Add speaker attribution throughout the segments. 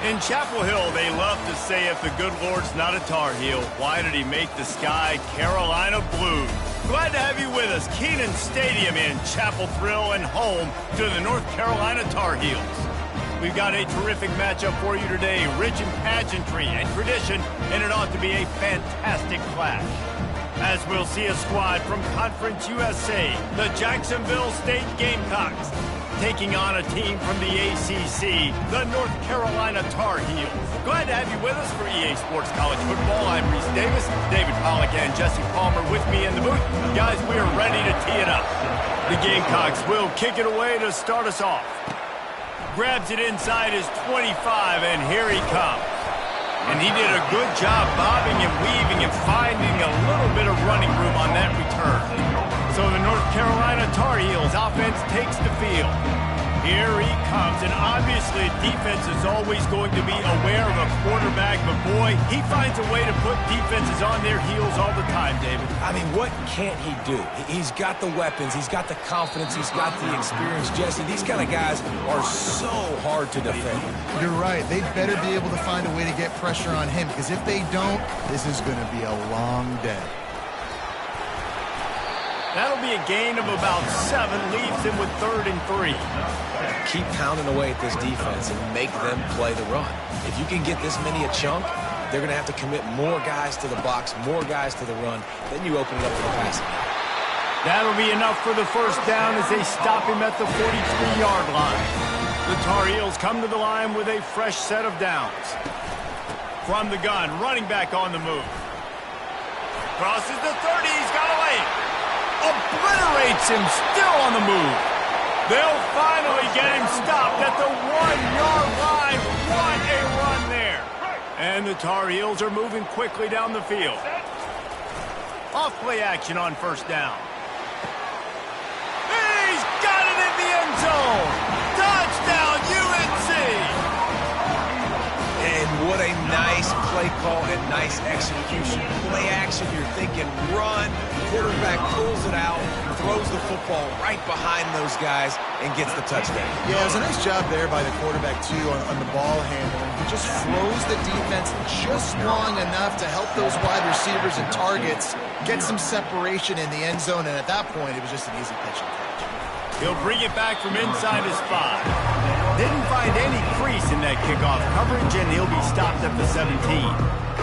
Speaker 1: In Chapel Hill, they love to say if the good Lord's not a Tar Heel, why did he make the sky Carolina blue? Glad to have you with us. Kenan Stadium in Chapel Thrill and home to the North Carolina Tar Heels. We've got a terrific matchup for you today, rich in pageantry and tradition, and it ought to be a fantastic clash. As we'll see a squad from Conference USA, the Jacksonville State Gamecocks, taking on a team from the ACC, the North Carolina Tar Heels. Glad to have you with us for EA Sports College Football. I'm Reese Davis, David Pollack, and Jesse Palmer with me in the booth. Guys, we are ready to tee it up. The Gamecocks will kick it away to start us off. Grabs it inside his 25, and here he comes. And he did a good job bobbing and weaving and finding a little bit of running room on that return. So the North Carolina Tar Heels offense takes the field. Here he comes, and obviously defense is always going to be aware of a quarterback, but boy, he finds a way to put defenses on their heels all the time, David.
Speaker 2: I mean, what can't he do? He's got the weapons, he's got the confidence, he's got the experience, Jesse. These kind of guys are so hard to defend.
Speaker 3: You're right. They better be able to find a way to get pressure on him, because if they don't, this is going to be a long day.
Speaker 1: That'll be a gain of about 7, leaves him with 3rd and 3.
Speaker 2: Keep pounding away at this defense and make them play the run. If you can get this many a chunk, they're going to have to commit more guys to the box, more guys to the run. Then you open it up for the passing.
Speaker 1: That'll be enough for the first down as they stop him at the 43-yard line. The Tar Heels come to the line with a fresh set of downs. From the gun, running back on the move. Crosses the 30, he's got away. Obliterates him, still on the move. They'll finally get him stopped at the 1-yard line. What a run there. And the Tar Heels are moving quickly down the field. Off play action on first down. He's got it in the end zone. Touchdown, UNC.
Speaker 2: And what a nice play call and nice execution. Play action, you're thinking run. Quarterback pulls it out, throws the football right behind those guys, and gets the touchdown.
Speaker 3: Yeah, it was a nice job there by the quarterback, too, on the ball handling. He just froze the defense just long enough to help those wide receivers and targets get some separation in the end zone, and at that point, it was just an easy pitch and catch.
Speaker 1: He'll bring it back from inside his 5. Didn't find any crease in that kickoff coverage, and he'll be stopped at the 17.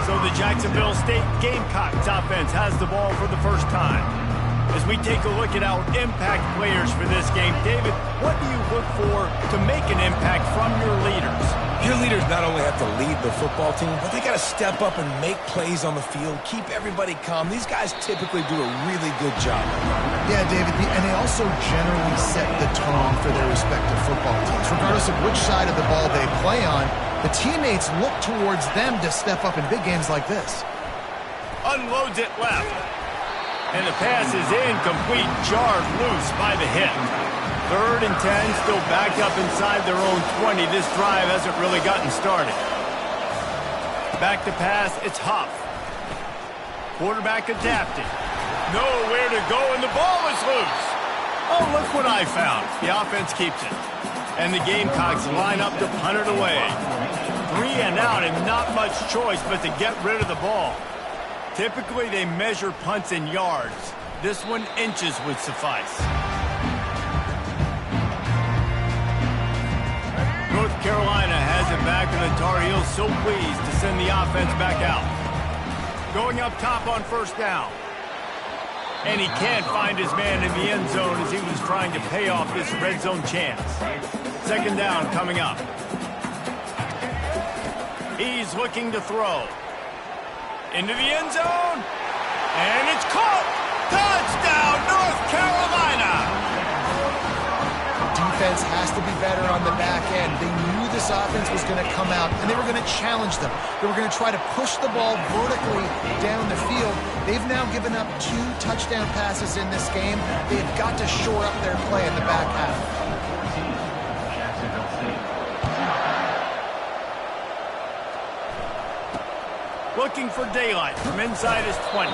Speaker 1: So the Jacksonville State Gamecocks offense has the ball for the first time. As we take a look at our impact players for this game, David, what do you look for to make an impact from your leaders?
Speaker 2: Your leaders not only have to lead the football team, but they got to step up and make plays on the field, keep everybody calm. These guys typically do a really good job.
Speaker 3: Yeah, David, and they also generally set the tone for their respective football teams. Regardless of which side of the ball they play on, the teammates look towards them to step up in big games like this.
Speaker 1: Unloads it left. And the pass is incomplete, jarred loose by the hit. 3rd and 10, still backed up inside their own 20. This drive hasn't really gotten started. Back to pass, it's Huff. Quarterback adapting. Nowhere to go, and the ball is loose. Oh, look what I found. The offense keeps it. And the Gamecocks line up to punt it away. 3 and out, and not much choice but to get rid of the ball. Typically, they measure punts in yards. This one, inches would suffice. North Carolina has it back, and the Tar Heels so pleased to send the offense back out. Going up top on first down. And he can't find his man in the end zone as he was trying to pay off this red zone chance. 2nd down coming up. He's looking to throw. Into the end zone. And it's caught. Touchdown, North Carolina.
Speaker 3: Defense has to be better on the back end. They knew this offense was going to come out, and they were going to challenge them. They were going to try to push the ball vertically down the field. They've now given up 2 touchdown passes in this game. They've got to shore up their play in the back half.
Speaker 1: Looking for daylight from inside his 20.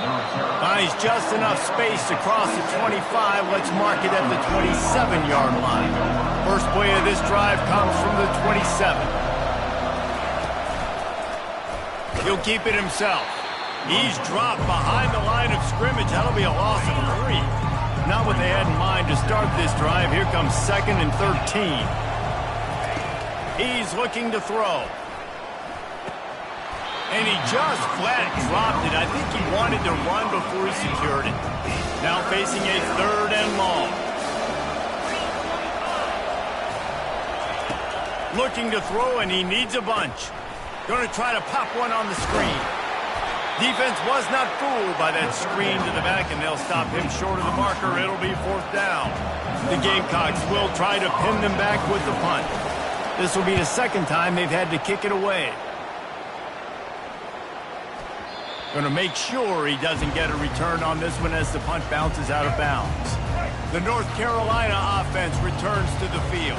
Speaker 1: Finds just enough space to cross the 25. Let's mark it at the 27-yard line. First play of this drive comes from the 27. He'll keep it himself. He's dropped behind the line of scrimmage. That'll be a loss of 3. Not what they had in mind to start this drive. Here comes 2nd and 13. He's looking to throw. And he just flat dropped it. I think he wanted to run before he secured it. Now facing a 3rd and long. Looking to throw, and he needs a bunch. Going to try to pop one on the screen. Defense was not fooled by that screen to the back, and they'll stop him short of the marker. It'll be 4th down. The Gamecocks will try to pin them back with the punt. This will be the 2nd time they've had to kick it away. Going to make sure he doesn't get a return on this one as the punt bounces out of bounds. The North Carolina offense returns to the field.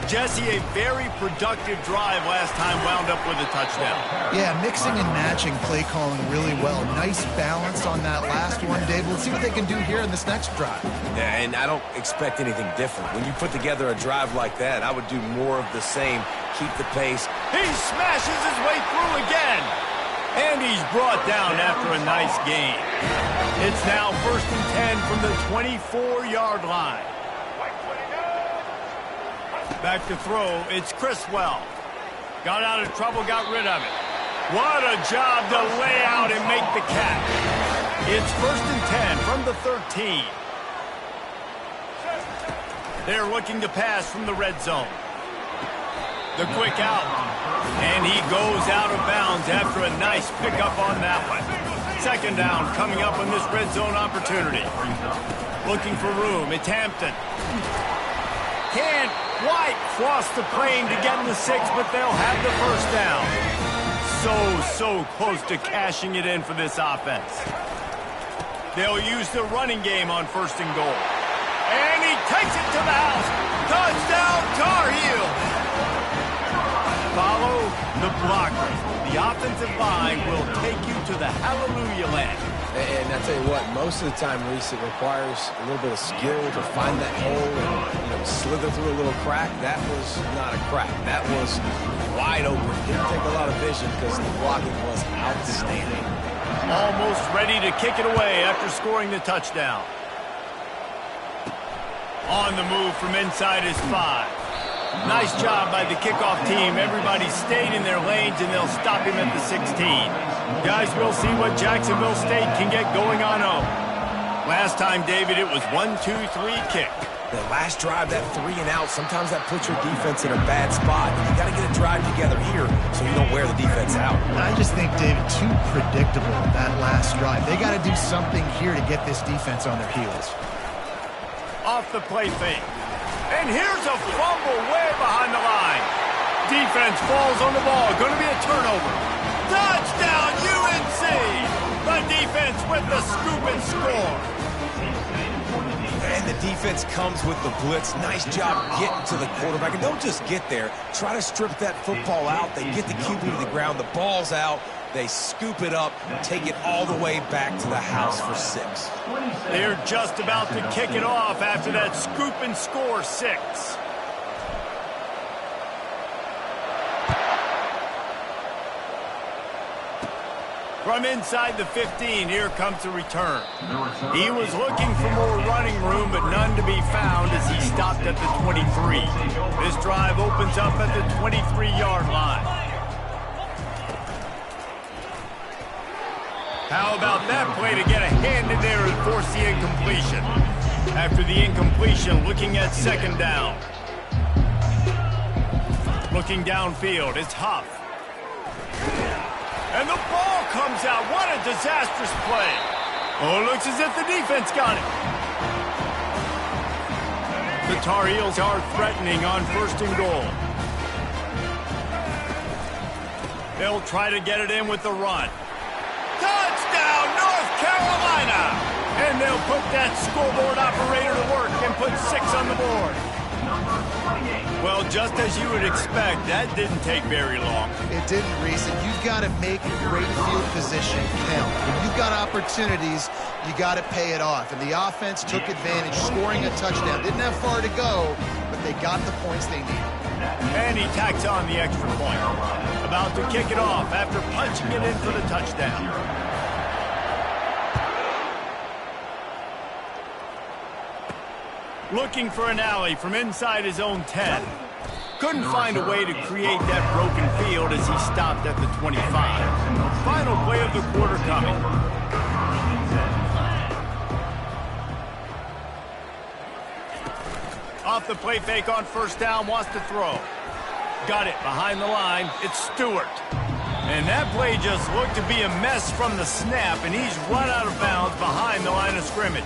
Speaker 1: Jesse, a very productive drive last time, wound up with a touchdown.
Speaker 3: Yeah, mixing and matching play calling really well. Nice balance on that last one, Dave. Let's see what they can do here in this next drive.
Speaker 2: Yeah, and I don't expect anything different. When you put together a drive like that, I would do more of the same. Keep the pace.
Speaker 1: He smashes his way through again. And he's brought down after a nice gain. It's now 1st and 10 from the 24-yard line. Back to throw, it's Criswell. Got out of trouble, got rid of it. What a job to lay out and make the catch. It's 1st and 10 from the 13. They're looking to pass from the red zone. The quick out. And he goes out of bounds after a nice pickup on that one. 2nd down coming up on this red zone opportunity. Looking for room, it's Hampton. Can't quite cross the plane to get in the 6, but they'll have the 1st down. So close to cashing it in for this offense. They'll use the running game on 1st and goal. And he takes it to the house. Touchdown, Tar Heels. Follow the blocker. The offensive line will take you to the hallelujah land.
Speaker 2: And I tell you what, most of the time, Reese, it requires a little bit of skill to find that hole and slither through a little crack. That was not a crack. That was wide open. Didn't take a lot of vision because the blocking was outstanding.
Speaker 1: Almost ready to kick it away after scoring the touchdown. On the move from inside his 5. Nice job by the kickoff team. Everybody stayed in their lanes, and they'll stop him at the 16. Guys, we'll see what Jacksonville State can get going on home. Last time, David, it was 1-2-3 kick.
Speaker 2: The last drive, that 3 and out, sometimes that puts your defense in a bad spot. You got to get a drive together here so you don't wear the defense out.
Speaker 3: I just think, David, too predictable, that last drive. They got to do something here to get this defense on their heels.
Speaker 1: Off the play fake. And here's a fumble way behind the line. Defense falls on the ball. Going to be a turnover. Touchdown, UNC! The defense with the scoop and score.
Speaker 2: And the defense comes with the blitz. Nice job getting to the quarterback. And don't just get there. Try to strip that football out. They get the QB to the ground. The ball's out. They scoop it up, take it all the way back to the house for 6.
Speaker 1: They're just about to kick it off after that scoop and score 6. From inside the 15, here comes the return. He was looking for more running room, but none to be found as he stopped at the 23. This drive opens up at the 23-yard line. How about that play to get a hand in there and force the incompletion? After the incompletion, looking at 2nd down. Looking downfield, it's Huff. And the ball comes out. What a disastrous play. Oh, it looks as if the defense got it. The Tar Heels are threatening on 1st and goal. They'll try to get it in with the run. Touchdown, North Carolina! And they'll put that scoreboard operator to work and put 6 on the board. Well, just as you would expect, that didn't take very long.
Speaker 3: It didn't, Reese, and you've got to make great field position count. When you've got opportunities, you got to pay it off. And the offense took advantage, scoring a touchdown. Didn't have far to go, but they got the points they needed.
Speaker 1: And he tacks on the extra point. About to kick it off after punching it in for the touchdown. Looking for an alley from inside his own 10. Couldn't find a way to create that broken field as he stopped at the 25. Final play of the quarter coming. Off the play fake on first down, wants to throw. Got it behind the line. It's Stewart. And that play just looked to be a mess from the snap, and he's run out of bounds behind the line of scrimmage.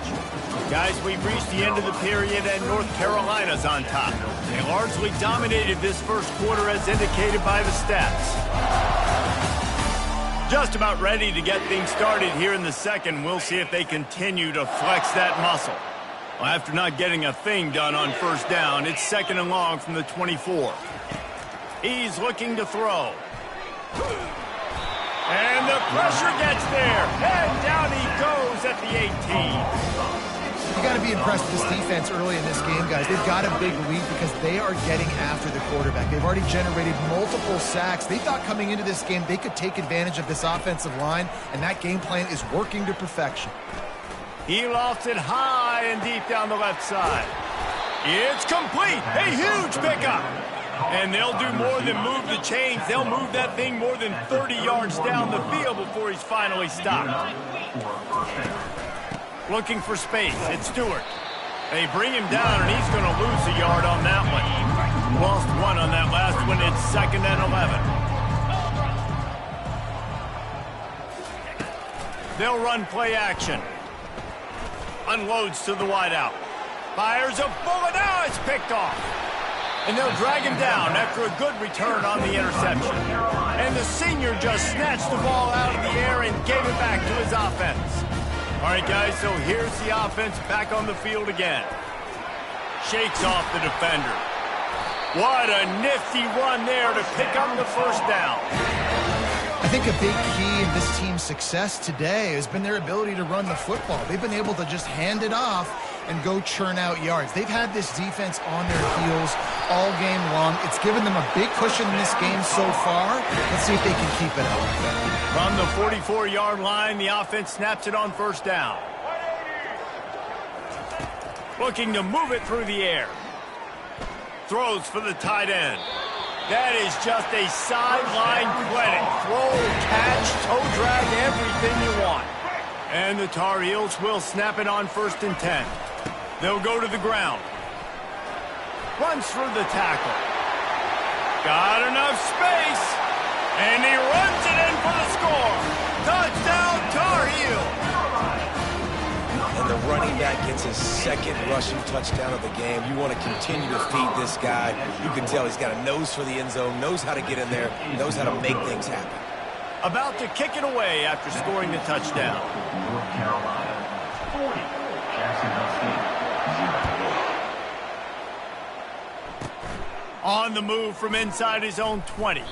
Speaker 1: Guys, we've reached the end of the period, and North Carolina's on top. They largely dominated this first quarter as indicated by the stats. Just about ready to get things started here in the second. We'll see if they continue to flex that muscle. Well, after not getting a thing done on first down, it's second and long from the 24. He's looking to throw. And the pressure gets there. And down he goes at the 18.
Speaker 3: You got to be impressed with this defense early in this game, guys. They've got a big lead because they are getting after the quarterback. They've already generated multiple sacks. They thought coming into this game they could take advantage of this offensive line, and that game plan is working to perfection.
Speaker 1: He lofts it high and deep down the left side. It's complete. A huge pickup. And they'll do more than move the chains. They'll move that thing more than 30 yards down the field before he's finally stopped. Looking for space. It's Stewart. They bring him down, and he's going to lose a yard on that one. Lost one on that last one. It's second and 11. They'll run play action. Unloads to the wideout. Fires a bullet. Now it's picked off. And they'll drag him down after a good return on the interception. And the senior just snatched the ball out of the air and gave it back to his offense. All right, guys, so here's the offense back on the field again. Shakes off the defender. What a nifty run there to pick up the first down.
Speaker 3: I think a big key in this team's success today has been their ability to run the football. They've been able to just hand it off and go churn out yards. They've had this defense on their heels all game long. It's given them a big cushion in this game so far. Let's see if they can keep it up.
Speaker 1: From the 44-yard line, the offense snaps it on first down. Looking to move it through the air. Throws for the tight end. That is just a sideline credit. Throw, catch, toe drag, everything you want. And the Tar Heels will snap it on first and 10. They'll go to the ground. Runs through the tackle. Got enough space. And he runs it in for the score. Touchdown, Tar Heels.
Speaker 2: And the running back gets his second rushing touchdown of the game. You want to continue to feed this guy. You can tell he's got a nose for the end zone, knows how to get in there, knows how to make things happen.
Speaker 1: About to kick it away after scoring the touchdown.
Speaker 4: North Carolina 40, Jacksonville State 0.
Speaker 1: On the move from inside his own 20.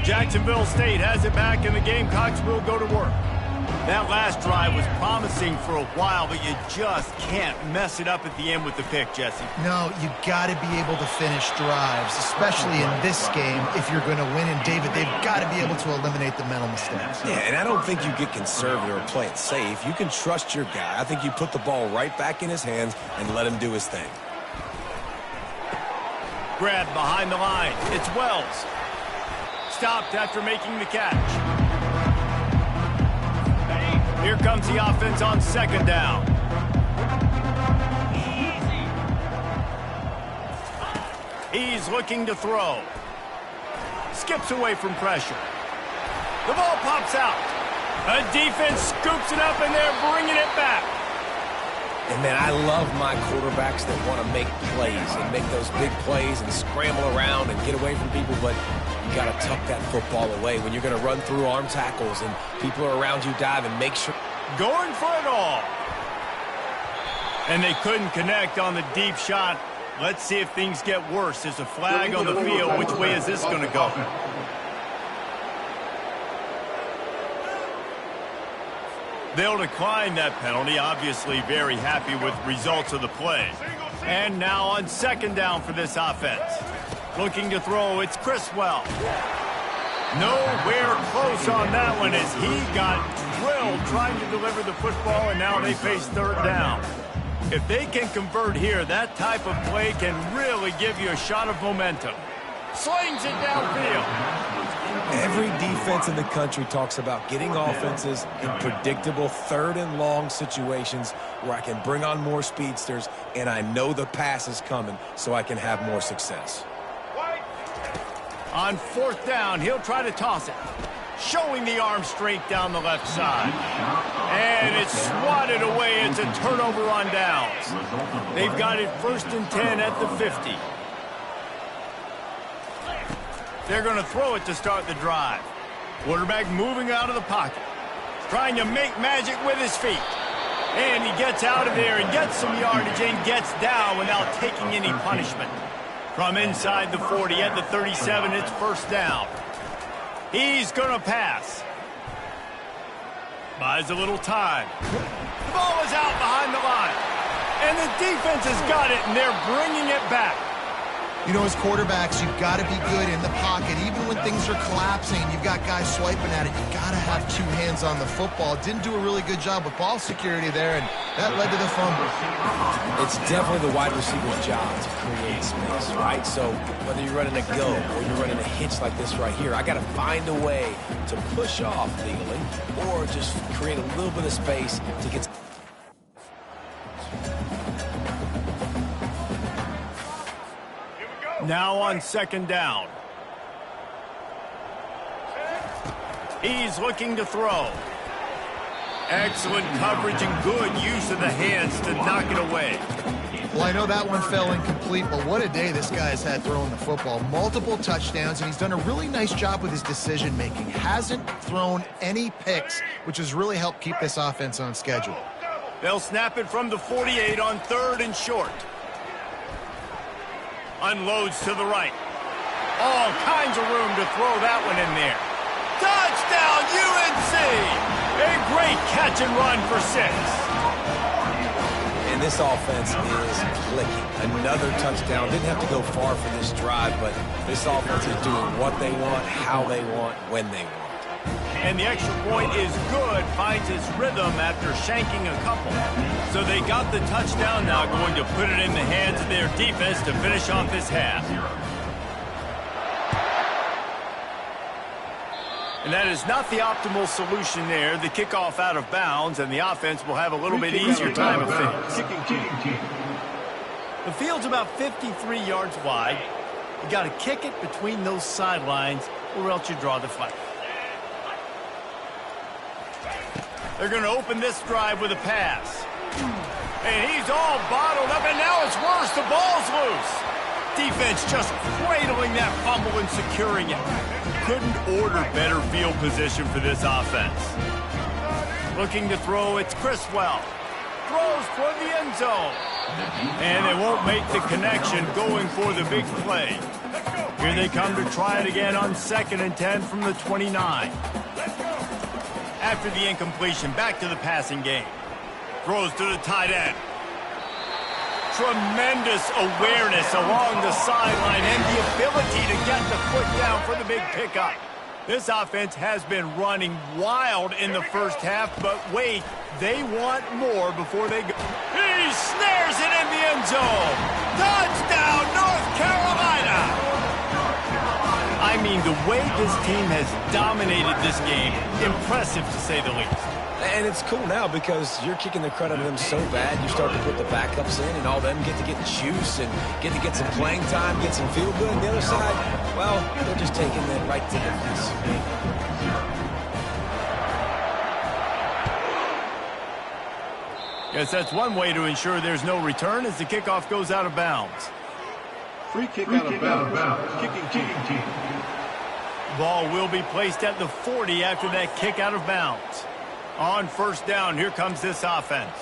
Speaker 1: Jacksonville State has it back, and the Gamecocks will go to work. That last drive was promising for a while, but you just can't mess it up at the end with the pick, Jesse.
Speaker 3: No, you got to be able to finish drives, especially in this game if you're going to win. And, David, they've got to be able to eliminate the mental mistakes.
Speaker 2: Yeah, and I don't think you get conservative or play it safe. You can trust your guy. I think you put the ball right back in his hands and let him do his thing.
Speaker 1: Grabbed behind the line. It's Wells. Stopped after making the catch. Here comes the offense on second down. He's looking to throw. Skips away from pressure. The ball pops out. A defense scoops it up, and they're bringing it back.
Speaker 2: And, man, I love my quarterbacks that want to make plays and make those big plays and scramble around and get away from people, but you got to tuck that football away when you're going to run through arm tackles and people are around you dive and make sure.
Speaker 1: Going for it all. And they couldn't connect on the deep shot. Let's see if things get worse. There's a flag on the field. Which way is this going to go? They'll decline that penalty, obviously very happy with results of the play. And now on second down for this offense. Looking to throw, it's Criswell. Nowhere close on that one as he got drilled trying to deliver the football, and now they face third down. If they can convert here, that type of play can really give you a shot of momentum. Slings it downfield.
Speaker 2: Every defense in the country talks about getting offenses in predictable third and long situations where I can bring on more speedsters and I know the pass is coming so I can have more success.
Speaker 1: On fourth down, he'll try to toss it. Showing the arm straight down the left side. And it's swatted away. It's a turnover on downs. They've got it 1st and 10 at the 50. They're going to throw it to start the drive. Quarterback moving out of the pocket. Trying to make magic with his feet. And he gets out of there and gets some yardage and gets down without taking any punishment. From inside the 40 at the 37, it's first down. He's going to pass. Buys a little time. The ball is out behind the line. And the defense has got it, and they're bringing it back.
Speaker 3: You know, as quarterbacks, you've got to be good in the pocket. Even when things are collapsing and you've got guys swiping at it, you've got to have two hands on the football. Didn't do a really good job with ball security there, and that led to the fumble.
Speaker 2: It's definitely the wide receiver's job to create space, right? So whether you're running a go or you're running a hitch like this right here, I got to find a way to push off legally or just create a little bit of space to get.
Speaker 1: Now on second down. He's looking to throw. Excellent coverage and good use of the hands to knock it away.
Speaker 3: Well, I know that one fell incomplete, but what a day this guy has had throwing the football. Multiple touchdowns, and he's done a really nice job with his decision-making. Hasn't thrown any picks, which has really helped keep this offense on schedule.
Speaker 1: They'll snap it from the 48 on 3rd and short. Unloads to the right. All kinds of room to throw that one in there. Touchdown, UNC! A great catch and run for 6.
Speaker 2: And this offense is clicking. Another touchdown. Didn't have to go far for this drive, but this offense is doing what they want, how they want, when they want.
Speaker 1: And the extra point is good, finds its rhythm after shanking a couple. So they got the touchdown, now going to put it in the hands of their defense to finish off this half. And that is not the optimal solution there. The kickoff out of bounds, and the offense will have a little bit easier time of things. The field's about 53 yards wide. You got to kick it between those sidelines, or else you draw the flag. They're going to open this drive with a pass. And he's all bottled up, and now it's worse. The ball's loose. Defense just cradling that fumble and securing it. Couldn't order better field position for this offense. Looking to throw, it's Criswell. Throws toward the end zone. And they won't make the connection going for the big play. Here they come to try it again on 2nd and 10 from the 29. After the incompletion, back to the passing game. Throws to the tight end. Tremendous awareness along the sideline and the ability to get the foot down for the big pickup. This offense has been running wild in the first half, but wait, they want more before they go. He snares it in the end zone. Touchdown, North Carolina! I mean, the way this team has dominated this game, impressive to say the least.
Speaker 2: And it's cool now because you're kicking the crud out of them so bad, you start to put the backups in, and all them get to get juice and get to get some playing time, get some feel good. And the other side, well, they're just taking that right to the face.
Speaker 1: Guess that's one way to ensure there's no return as the kickoff goes out of bounds.
Speaker 5: Free kick out of bounds. Kicking team.
Speaker 1: Ball will be placed at the 40 after that kick out of bounds. On first down, here comes this offense.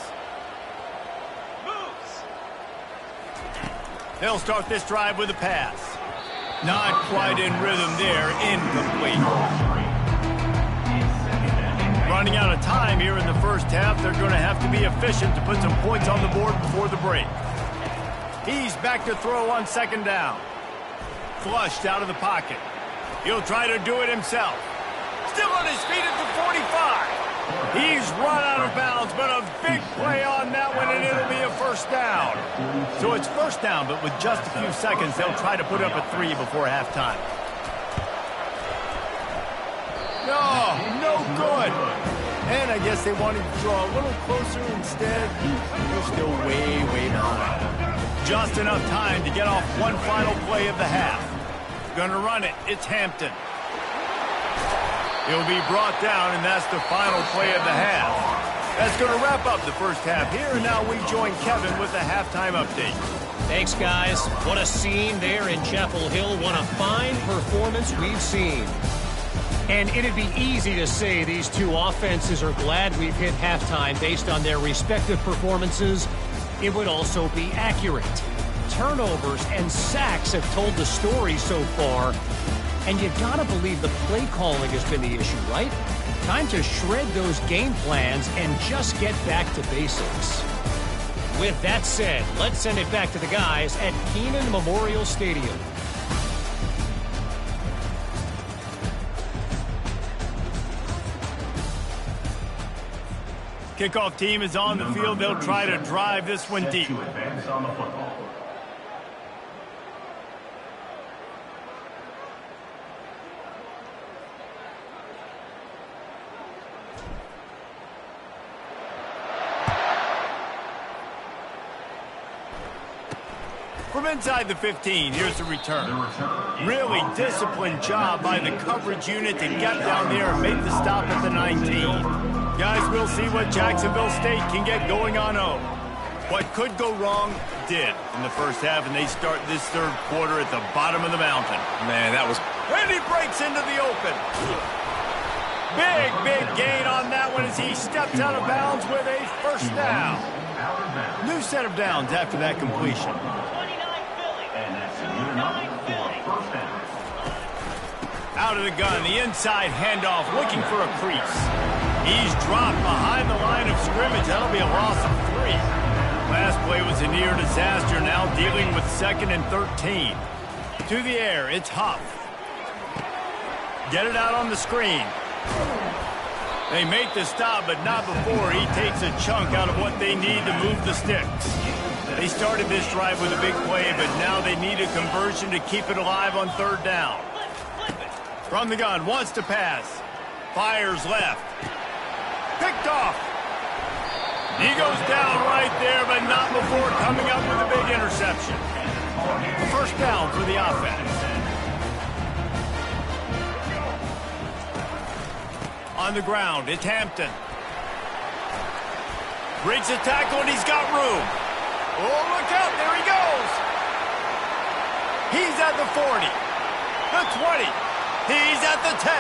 Speaker 1: They'll start this drive with a pass. Not quite in rhythm there, incomplete. Running out of time here in the first half, they're going to have to be efficient to put some points on the board before the break. He's back to throw on second down. Flushed out of the pocket. He'll try to do it himself. Still on his feet at the 45. He's run out of bounds, but a big play on that one, and it'll be a first down. So it's first down, but with just a few seconds, they'll try to put up a 3 before halftime. No good. And I guess they wanted to draw a little closer instead. They're still way behind. Just enough time to get off one final play of the half. Gonna run it. It's Hampton. He'll be brought down, and that's the final play of the half. That's going to wrap up the first half here, and now we join Kevin with the halftime update.
Speaker 6: Thanks, guys. What a scene there in Chapel Hill. What a fine performance we've seen. And it'd be easy to say these two offenses are glad we've hit halftime based on their respective performances. It would also be accurate. Turnovers and sacks have told the story so far. And you gotta believe the play calling has been the issue, right? Time to shred those game plans and just get back to basics. With that said, let's send it back to the guys at Kenan Memorial Stadium.
Speaker 1: Kickoff team is on the field. They'll try to drive this one deep.
Speaker 4: To advance on the football.
Speaker 1: From inside the 15, here's the return. Really disciplined job by the coverage unit to get down there and make the stop at the 19. Guys, we'll see what Jacksonville State can get going on 0. What could go wrong did in the first half, and they start this third quarter at the bottom of the mountain.
Speaker 2: Man, that was...
Speaker 1: And he breaks into the open. Big gain on that one as he steps out of bounds with a first down. New set of downs after that completion. Out of the gun, the inside handoff, looking for a crease. He's dropped behind the line of scrimmage. That'll be a loss of 3. Last play was a near disaster, now dealing with 2nd and 13. To the air, it's Huff. Get it out on the screen. They make the stop, but not before he takes a chunk out of what they need to move the sticks. They started this drive with a big play, but now they need a conversion to keep it alive on third down. From the gun, wants to pass. Fires left. Picked off. He goes down right there, but not before coming up with a big interception. First down for the offense. On the ground, it's Hampton. Breaks the tackle, and he's got room. Oh, look out, there he goes. He's at the 40, the 20. He's at the 10.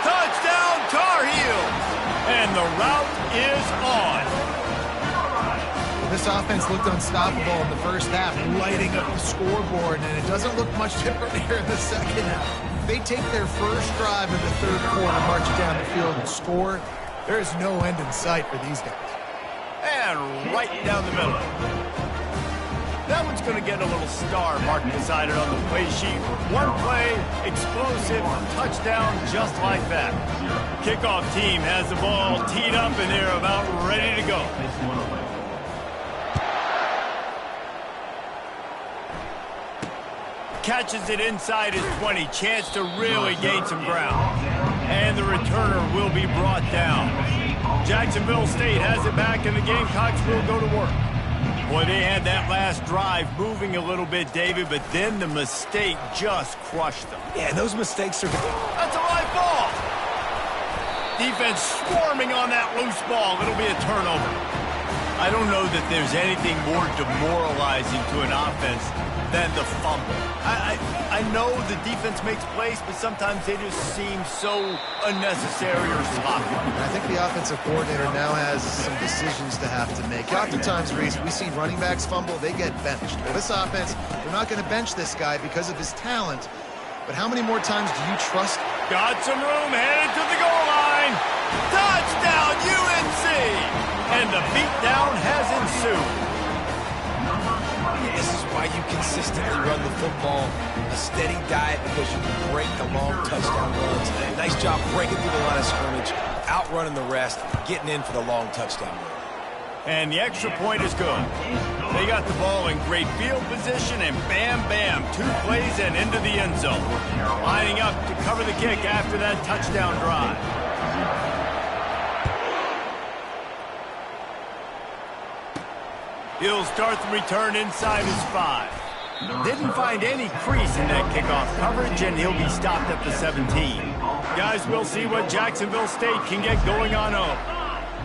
Speaker 1: Touchdown, Tar Heels. And the route is on.
Speaker 3: This offense looked unstoppable in the first half, lighting up the scoreboard, and it doesn't look much different here in the second half. They take their first drive in the third quarter, march down the field, and score. There is no end in sight for these guys.
Speaker 1: And right down the middle. That one's going to get a little star mark beside it on the play sheet. One play, explosive, touchdown, just like that. Kickoff team has the ball teed up, and they're about ready to go. Catches it inside his 20. Chance to really gain some ground. And the returner will be brought down. Jacksonville State has it back, and the Gamecocks will go to work. Boy, they had that last drive moving a little bit, David, but then the mistake just crushed them.
Speaker 2: Yeah, those mistakes are...
Speaker 1: That's a live ball. Defense swarming on that loose ball. It'll be a turnover. I don't know that there's anything more demoralizing to an offense than the fumble. I know the defense makes plays, but sometimes they just seem so unnecessary or sloppy.
Speaker 3: I think the offensive coordinator now has some decisions to have to make. Oftentimes, Reese, we see running backs fumble, they get benched. Well, this offense, they're not going to bench this guy because of his talent. But how many more times do you trust?
Speaker 1: Got some room, headed to the goal line. Touchdown!
Speaker 2: consistently run the football, a steady diet because you can break the long touchdown runs. Nice job breaking through the line of scrimmage, outrunning the rest, getting in for the long touchdown run.
Speaker 1: And the extra point is good. They got the ball in great field position, and bam, bam, 2 plays and into the end zone. Lining up to cover the kick after that touchdown drive. He'll start the return inside his 5. Didn't find any crease in that kickoff coverage, and he'll be stopped at the 17. Guys, we'll see what Jacksonville State can get going on home.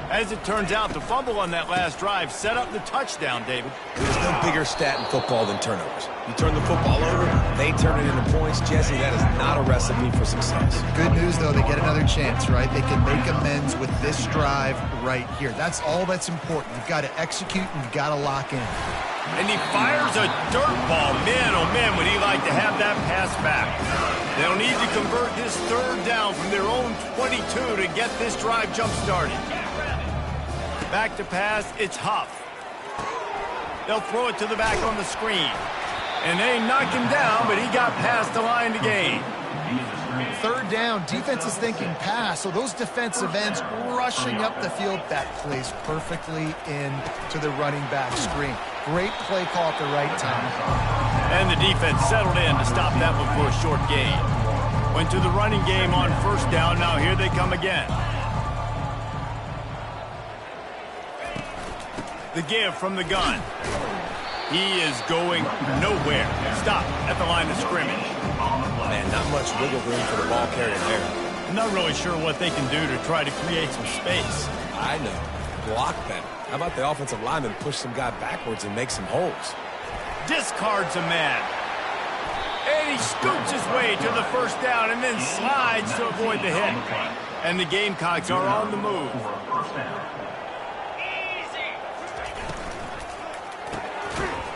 Speaker 1: As it turns out, the fumble on that last drive set up the touchdown, David.
Speaker 2: There's no bigger stat in football than turnovers. You turn the football over, they turn it into points. Jesse, that is not a recipe for success.
Speaker 3: Good news, though, they get another chance, right? They can make amends with this drive right here. That's all that's important. You've got to execute and you've got to lock in.
Speaker 1: And he fires a dirt ball. Man, oh man, would he like to have that pass back. They'll need to convert this 3rd down from their own 22 to get this drive jump-started. Back to pass, it's Huff. They'll throw it to the back on the screen. And they knock him down, but he got past the line to gain.
Speaker 3: 3rd down, defense is thinking pass, so those defensive ends rushing up the field, that plays perfectly into the running back screen. Great play call at the right time.
Speaker 1: And the defense settled in to stop that one for a short gain. Went to the running game on 1st down, now here they come again. The give from the gun. He is going nowhere. Stop at the line of scrimmage.
Speaker 2: Man, not much wiggle room for the ball carrier there.
Speaker 1: I'm not really sure what they can do to try to create some space.
Speaker 2: I know. Block better. How about the offensive lineman push some guy backwards and make some holes?
Speaker 1: Discards a man. And he scoots his way to the 1st down and then slides to avoid the hit. And the Gamecocks are on the move.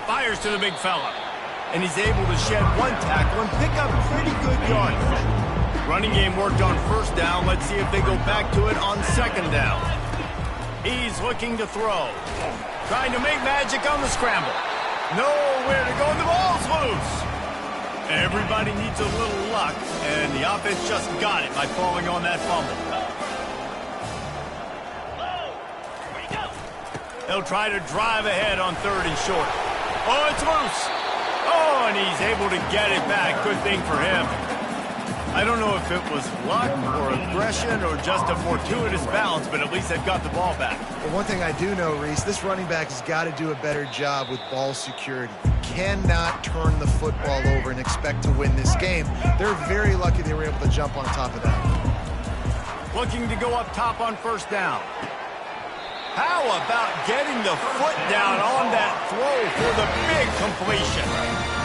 Speaker 1: Fires to the big fella. And he's able to shed 1 tackle and pick up pretty good yardage. Running game worked on 1st down. Let's see if they go back to it on 2nd down. He's looking to throw. Trying to make magic on the scramble. Nowhere to go, and the ball's loose. Everybody needs a little luck, and the offense just got it by falling on that fumble. They'll try to drive ahead on 3rd and short. Oh, it's loose. Oh, and he's able to get it back. Good thing for him. I don't know if it was luck or aggression or just a fortuitous bounce, but at least they've got the ball back.
Speaker 3: Well, one thing I do know, Reese, this running back has got to do a better job with ball security. You cannot turn the football over and expect to win this game. They're very lucky they were able to jump on top of that.
Speaker 1: Looking to go up top on 1st down. How about getting the foot down on that throw for the big completion?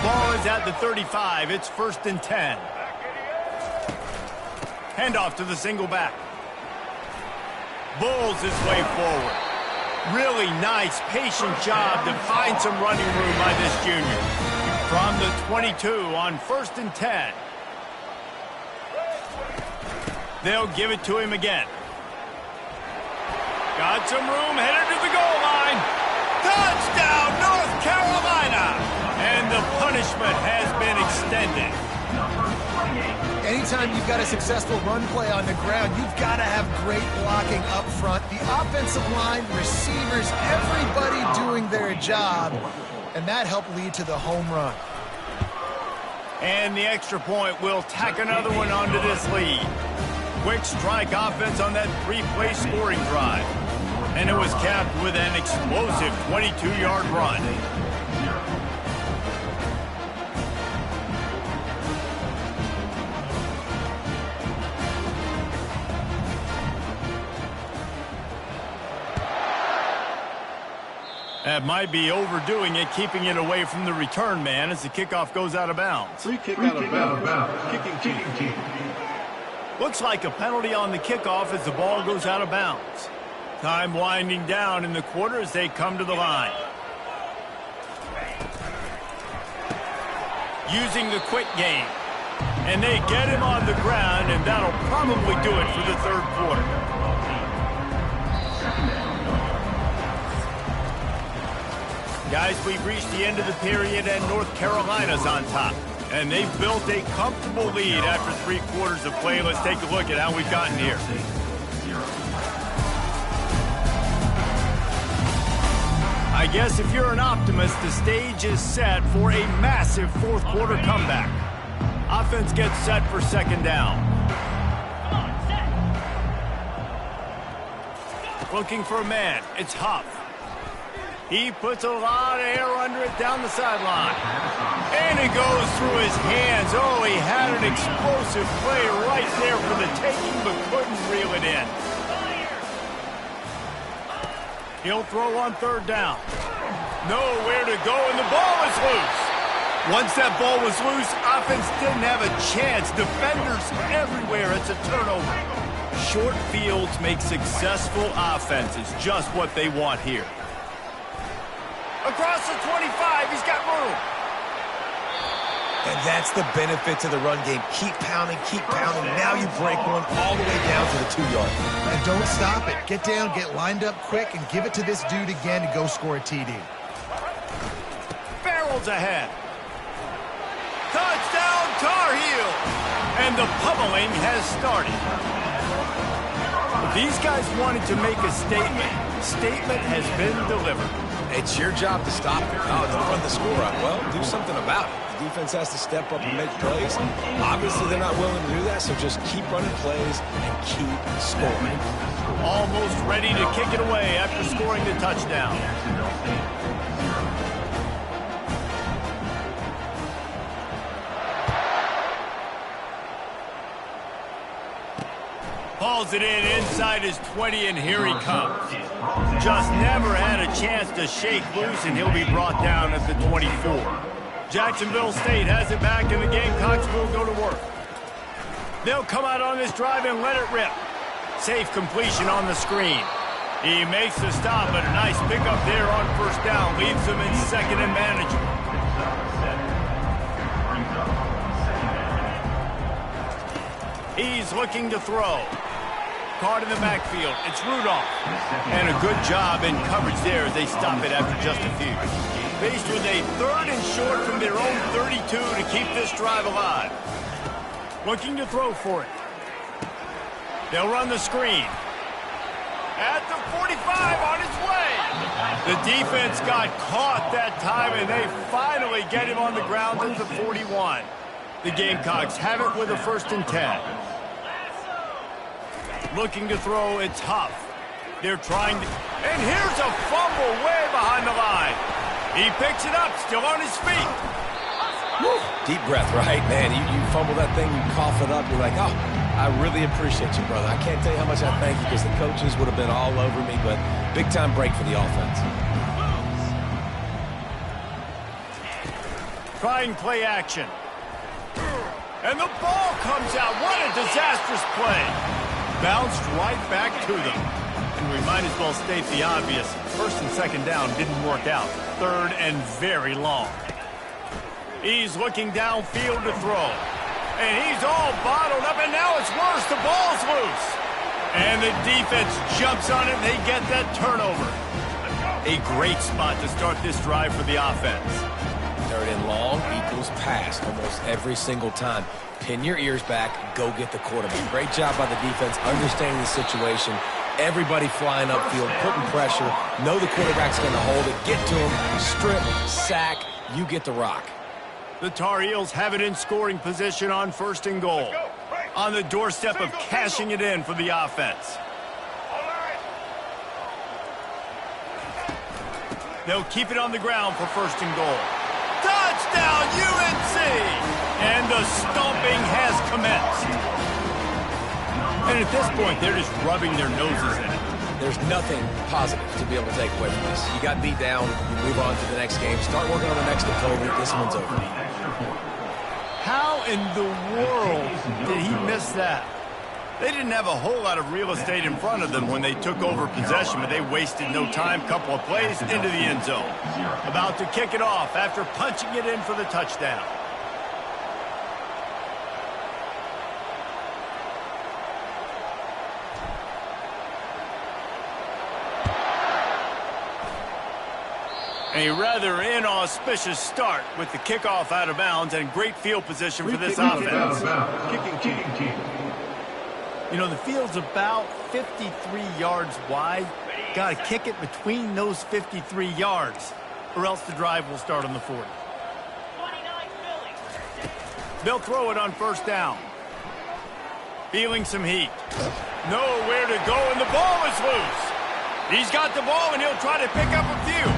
Speaker 1: Ball is at the 35. It's 1st and 10. Handoff to the single back. Bulls his way forward. Really nice, patient job to find some running room by this junior. From the 22 on 1st and 10. They'll give it to him again. Got some room, headed to the goal line. Touchdown, North Carolina! And the punishment has been extended.
Speaker 3: Anytime you've got a successful run play on the ground, you've got to have great blocking up front. The offensive line, receivers, everybody doing their job. And that helped lead to the home run.
Speaker 1: And the extra point will tack another one onto this lead. Quick strike offense on that 3-play scoring drive. And it was capped with an explosive 22-yard run. That might be overdoing it, keeping it away from the return man as the kickoff goes out of bounds.
Speaker 5: Free kick out of bounds. Kicking team.
Speaker 1: Looks like a penalty on the kickoff as the ball goes out of bounds. Time winding down in the quarter as they come to the line. Using the quick game. And they get him on the ground, and that'll probably do it for the 3rd quarter. Guys, we've reached the end of the period, and North Carolina's on top. And they've built a comfortable lead after 3 quarters of play. Let's take a look at how we've gotten here. I guess if you're an optimist, the stage is set for a massive 4th quarter comeback. Offense gets set for 2nd down. Looking for a man. It's Huff. He puts a lot of air under it down the sideline. And it goes through his hands. Oh, he had an explosive play right there for the taking, but couldn't reel it in. He'll throw on 3rd down. Nowhere to go, and the ball is loose. Once that ball was loose, offense didn't have a chance. Defenders everywhere. It's a turnover. Short fields make successful offenses. Just what they want here. Across the 25, he's got room.
Speaker 2: And that's the benefit to the run game. Keep pounding, keep pounding. Now you break one all the way down to the 2-yard.
Speaker 3: And don't stop it. Get down, get lined up quick, and give it to this dude again to go score a TD.
Speaker 1: Farrell's ahead. Touchdown, Tar Heel. And the pummeling has started. These guys wanted to make a statement. Statement has been delivered.
Speaker 2: It's your job to stop it. Oh, don't run the score up. Well, do something about it. The defense has to step up and make plays. Obviously, they're not willing to do that, so just keep running plays and keep scoring.
Speaker 1: Almost ready to kick it away after scoring the touchdown. Hauls it in inside his 20, and here he comes. Just never had a chance to shake loose, and he'll be brought down at the 24. Jacksonville State has it back, and the Gamecocks will go to work. They'll come out on this drive and let it rip. Safe completion on the screen. He makes the stop, but a nice pickup there on 1st down. Leaves them in 2nd and manageable. He's looking to throw. Caught in the backfield. It's Rudolph. And a good job in coverage there as they stop it after just a few. Faced with a 3rd and short from their own 32 to keep this drive alive. Looking to throw for it. They'll run the screen. At the 45 on his way. The defense got caught that time, and they finally get him on the ground at the 41. The Gamecocks have it with a 1st and 10. Looking to throw, it's Huff. They're trying to... And here's a fumble way behind the line. He picks it up, still on his feet.
Speaker 2: Woo. Deep breath, right? Man, you fumble that thing, you cough it up, you're like, oh, I really appreciate you, brother. I can't tell you how much I thank you because the coaches would have been all over me, but big-time break for the offense.
Speaker 1: Trying play action. And the ball comes out. What a disastrous play. Bounced right back to them. And we might as well state the obvious. 1st and 2nd down didn't work out. 3rd and very long. He's looking downfield to throw. And he's all bottled up, and now it's worse. The ball's loose. And the defense jumps on it, and they get that turnover. A great spot to start this drive for the offense.
Speaker 2: 3rd and long equals pass almost every single time. Pin your ears back, go get the quarterback. Great job by the defense, understanding the situation. Everybody flying upfield, putting pressure. Know the quarterback's going to hold it. Get to him, strip, sack, you get the rock.
Speaker 1: The Tar Heels have it in scoring position on 1st and goal. On the doorstep of cashing it in for the offense. They'll keep it on the ground for 1st and goal. Touchdown, UNC! And the stomping has commenced. And at this point, they're just rubbing their noses in it.
Speaker 2: There's nothing positive to be able to take away from this. You got beat down, you move on to the next game. Start working on the next opponent. This one's over.
Speaker 1: How in the world did he miss that? They didn't have a whole lot of real estate in front of them when they took over possession, but they wasted no time. Couple of plays into the end zone. About to kick it off after punching it in for the touchdown. A rather inauspicious start with the kickoff out of bounds and great field position for this offense.
Speaker 5: Kicking team.
Speaker 1: You know, the field's about 53 yards wide. Got to kick it between those 53 yards, or else the drive will start on the 40. They'll throw it on first down. Feeling some heat. Nowhere to go, and the ball is loose. He's got the ball, and he'll try to pick up a few.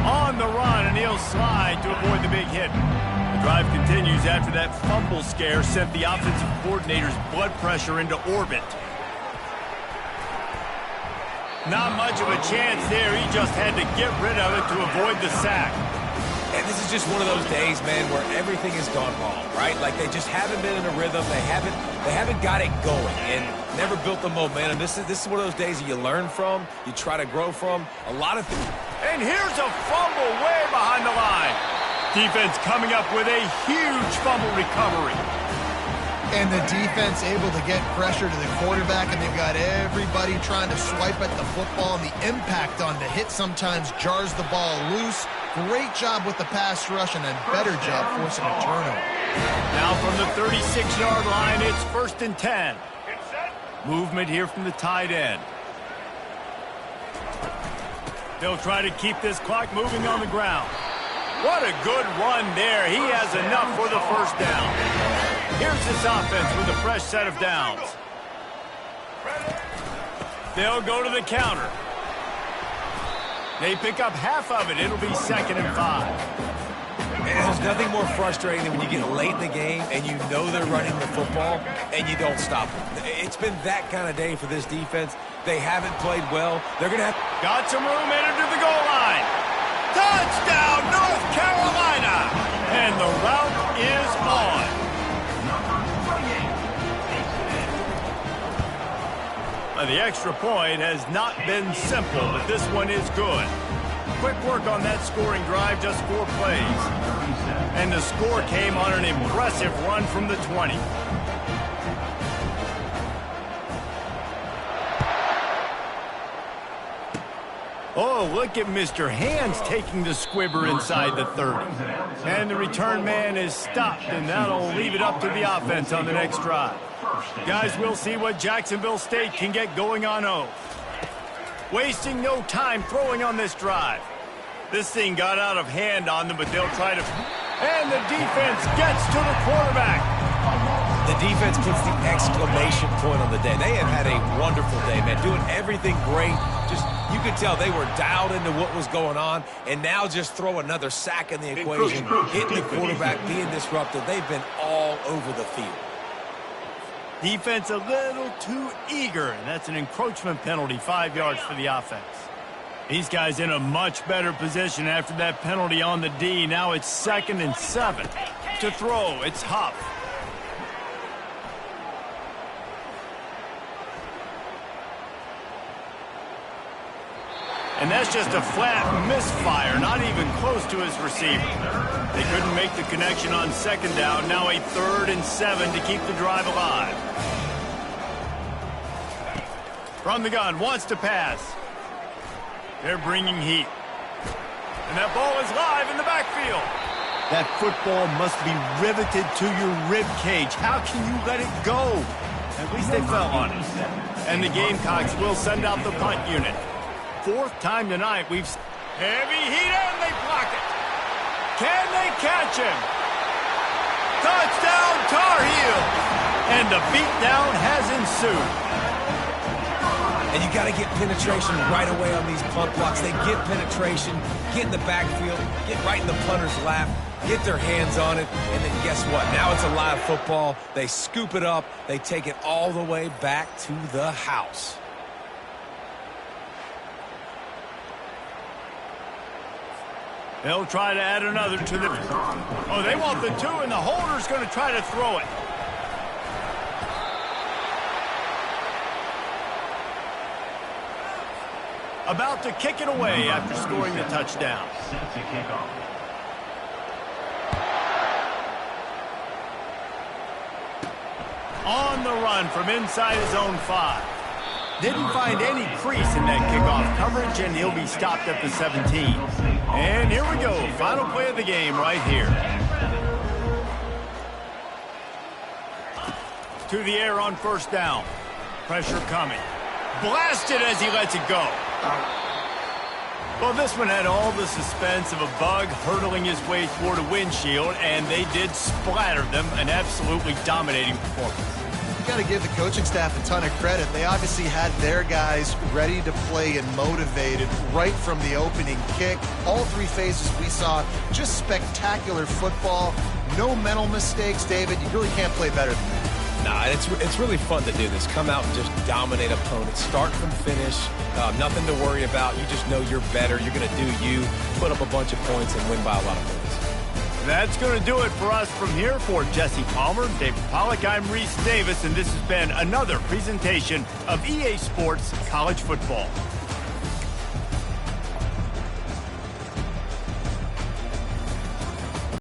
Speaker 1: On the run, and he'll slide to avoid the big hit. The drive continues after that fumble scare sent the offensive coordinator's blood pressure into orbit. Not much of a chance there. He just had to get rid of it to avoid the sack.
Speaker 2: And this is just one of those days, man, where everything has gone wrong, right? Like they just haven't been in a rhythm. They haven't got it going and never built the momentum. This is one of those days that you learn from, you try to grow from. A lot of things.
Speaker 1: And here's a fumble way behind the line. Defense coming up with a huge fumble recovery.
Speaker 3: And the defense able to get pressure to the quarterback, and they've got everybody trying to swipe at the football, and the impact on the hit sometimes jars the ball loose. Great job with the pass rush, and a better job forcing a turnover.
Speaker 1: Now from the 36-yard line, it's 1st and 10. Movement here from the tight end. They'll try to keep this clock moving on the ground. What a good run there. He has enough for the first down. Here's this offense with a fresh set of downs. They'll go to the counter. They pick up half of it. It'll be 2nd and 5.
Speaker 2: And there's nothing more frustrating than when you get late in the game and you know they're running the football and you don't stop them. It's been that kind of day for this defense. They haven't played well. They're going to have...
Speaker 1: Got some room, entered to the goal line. Touchdown, North Carolina! And the route is on. The extra point has not been simple, but this one is good. Quick work on that scoring drive, just 4 plays. And the score came on an impressive run from the 20. Oh, look at Mr. Hands taking the squibber inside the 30. And the return man is stopped, and that'll leave it up to the offense on the next drive. Guys, we'll see what Jacksonville State can get going on O. Wasting no time throwing on this drive. This thing got out of hand on them, but they'll try to... And the defense gets to the quarterback.
Speaker 2: The defense puts the exclamation point on the day. They have had a wonderful day, man. Doing everything great. Just, you could tell they were dialed into what was going on, and now just throw another sack in the equation, hitting the quarterback, being disruptive. They've been all over the field.
Speaker 1: Defense a little too eager, and that's an encroachment penalty, 5 yards for the offense. These guys in a much better position after that penalty on the D. Now it's 2nd and 7. To throw, it's Huff. And that's just a flat misfire, not even close to his receiver. They couldn't make the connection on 2nd down. Now a 3rd and 7 to keep the drive alive. From the gun, wants to pass. They're bringing heat. And that ball is live in the backfield. That football must be riveted to your rib cage. How can you let it go? At least they fell on it. And the Gamecocks will send out the punt unit. 4th time tonight we've... Heavy heat and they block it. Can they catch him? Touchdown Tar Heels. And the beatdown has ensued.
Speaker 2: And you got to get penetration right away on these punt blocks. They get penetration, get in the backfield, get right in the punter's lap, get their hands on it, and then guess what? Now it's a live football. They scoop it up. They take it all the way back to the house.
Speaker 1: They'll try to add another to the... Oh, they want the 2, and the holder's going to try to throw it. About to kick it away after scoring the touchdown.
Speaker 4: Set to kick off.
Speaker 1: On the run from inside his own 5. Didn't find any crease in that kickoff coverage, and he'll be stopped at the 17. And here we go. Final play of the game right here. To the air on first down. Pressure coming. Blasted as he lets it go. Well, this one had all the suspense of a bug hurtling his way toward a windshield, and they did splatter them. An absolutely dominating performance.
Speaker 3: You got to give the coaching staff a ton of credit. They obviously had their guys ready to play and motivated right from the opening kick. All three phases we saw, just spectacular football. No mental mistakes, David. You really can't play better than that.
Speaker 2: Nah, it's really fun to do this. Come out and just dominate opponents. Start from finish. Nothing to worry about. You just know you're better. You're going to do you, put up a bunch of points, and win by a lot of points.
Speaker 1: That's going to do it for us from here. For Jesse Palmer, David Pollack, I'm Reese Davis, and this has been another presentation of EA Sports College Football.